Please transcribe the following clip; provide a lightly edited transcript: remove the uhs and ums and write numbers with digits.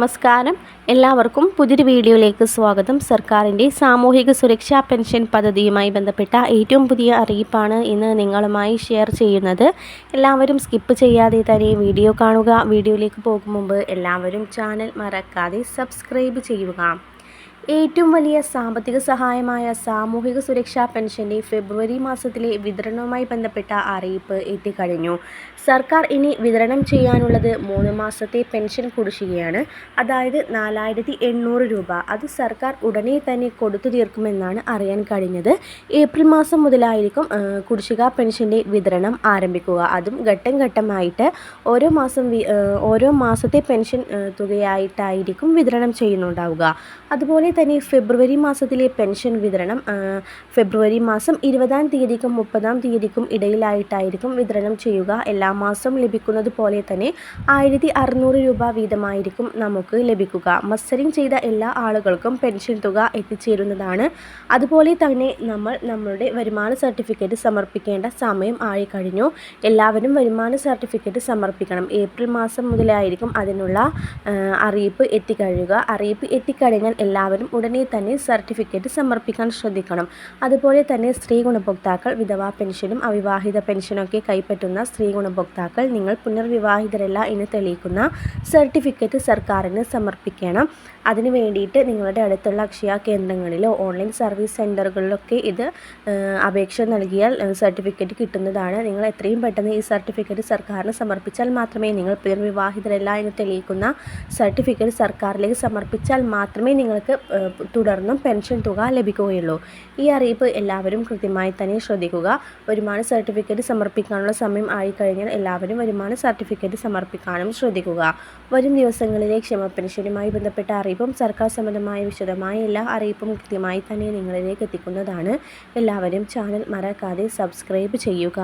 നമസ്കാരം. എല്ലാവർക്കും പുതിയൊരു വീഡിയോയിലേക്ക് സ്വാഗതം. സർക്കാരിൻ്റെ സാമൂഹിക സുരക്ഷാ പെൻഷൻ പദ്ധതിയുമായി ബന്ധപ്പെട്ട ഏറ്റവും പുതിയ അറിയിപ്പാണ് ഇന്ന് നിങ്ങളുമായി ഷെയർ ചെയ്യുന്നത്. എല്ലാവരും സ്കിപ്പ് ചെയ്യാതെ തന്നെ വീഡിയോ കാണുക. വീഡിയോയിലേക്ക് പോകും മുമ്പ് എല്ലാവരും ചാനൽ മറക്കാതെ സബ്സ്ക്രൈബ് ചെയ്യുക. ഏറ്റവും വലിയ സാമ്പത്തിക സഹായമായ സാമൂഹിക സുരക്ഷാ പെൻഷൻ്റെ ഫെബ്രുവരി മാസത്തിലെ വിതരണവുമായി ബന്ധപ്പെട്ട അറിയിപ്പ് എത്തിക്കഴിഞ്ഞു. സർക്കാർ ഇനി വിതരണം ചെയ്യാനുള്ളത് 3 മാസത്തെ പെൻഷൻ കുടിശ്ശികയാണ്. അതായത് 4800 രൂപ. അത് സർക്കാർ ഉടനെ തന്നെ കൊടുത്തു തീർക്കുമെന്നാണ് അറിയാൻ കഴിഞ്ഞത്. ഏപ്രിൽ മാസം മുതലായിരിക്കും കുടിശ്ശിക പെൻഷൻ്റെ വിതരണം ആരംഭിക്കുക. അതും ഘട്ടം ഘട്ടമായിട്ട് ഓരോ മാസത്തെ പെൻഷൻ തുകയായിട്ടായിരിക്കും വിതരണം ചെയ്യുന്നുണ്ടാവുക. അതുപോലെ തന്നെ ഫെബ്രുവരി മാസത്തിലെ പെൻഷൻ വിതരണം ഫെബ്രുവരി മാസം 20-ാം തീയതിക്കും 30-ാം തീയതിക്കും ഇടയിലായിട്ടായിരിക്കും വിതരണം ചെയ്യുക. എല്ലാ മാസവും ലഭിക്കുന്നത് പോലെ തന്നെ 1600 രൂപ വീതമായിരിക്കും നമുക്ക് ലഭിക്കുക. മസ്റ്ററിംഗ് ചെയ്ത എല്ലാ ആളുകൾക്കും പെൻഷൻ തുക എത്തിച്ചേരുന്നതാണ്. അതുപോലെ തന്നെ നമ്മളുടെ വരുമാന സർട്ടിഫിക്കറ്റ് സമർപ്പിക്കേണ്ട സമയം ആയിക്കഴിഞ്ഞു. എല്ലാവരും വരുമാന സർട്ടിഫിക്കറ്റ് സമർപ്പിക്കണം. ഏപ്രിൽ മാസം മുതലായിരിക്കും അതിനുള്ള അറിയിപ്പ് എത്തിക്കഴിയുക. അറിയിപ്പ് എത്തിക്കഴിഞ്ഞാൽ എല്ലാവരും ഉടനെ തന്നെ സർട്ടിഫിക്കറ്റ് സമർപ്പിക്കാൻ ശ്രദ്ധിക്കണം. അതുപോലെ തന്നെ സ്ത്രീ ഗുണഭോക്താക്കൾ വിധവാ പെൻഷനും അവിവാഹിത പെൻഷനൊക്കെ കൈപ്പറ്റുന്ന സ്ത്രീ ഗുണഭോക്താക്കൾ നിങ്ങൾ പുനർവിവാഹിതരല്ല എന്ന് തെളിയിക്കുന്ന സർട്ടിഫിക്കറ്റ് സർക്കാരിന് സമർപ്പിക്കണം. അതിനു വേണ്ടിയിട്ട് നിങ്ങളുടെ അടുത്തുള്ള അക്ഷയ കേന്ദ്രങ്ങളിലോ ഓൺലൈൻ സർവീസ് സെൻറ്ററുകളിലൊക്കെ ഇത് അപേക്ഷ നൽകിയാൽ സർട്ടിഫിക്കറ്റ് കിട്ടുന്നതാണ്. നിങ്ങൾ എത്രയും പെട്ടെന്ന് ഈ സർട്ടിഫിക്കറ്റ് സർക്കാരിന് സമർപ്പിച്ചാൽ മാത്രമേ നിങ്ങൾ പുനർവിവാഹിതരല്ല എന്ന് തെളിയിക്കുന്ന സർട്ടിഫിക്കറ്റ് സർക്കാരിലേക്ക് സമർപ്പിച്ചാൽ മാത്രമേ നിങ്ങൾക്ക് തുടർന്നും പെൻഷൻ തുക ലഭിക്കുകയുള്ളൂ. ഈ അറിയിപ്പ് എല്ലാവരും കൃത്യമായി തന്നെ ശ്രദ്ധിക്കുക. വരുമാന സർട്ടിഫിക്കറ്റ് സമർപ്പിക്കാനുള്ള സമയം ആയിക്കഴിഞ്ഞാൽ എല്ലാവരും വരുമാന സർട്ടിഫിക്കറ്റ് സമർപ്പിക്കാനും ശ്രദ്ധിക്കുക. വരും ദിവസങ്ങളിലെ ക്ഷേമ പെൻഷനുമായി ബന്ധപ്പെട്ട അറിയിപ്പും സർക്കാർ സംബന്ധമായ വിശദമായ എല്ലാ അറിയിപ്പും കൃത്യമായി തന്നെ നിങ്ങളിലേക്ക് എത്തിക്കുന്നതാണ്. എല്ലാവരും ചാനൽ മറക്കാതെ സബ്സ്ക്രൈബ് ചെയ്യുക.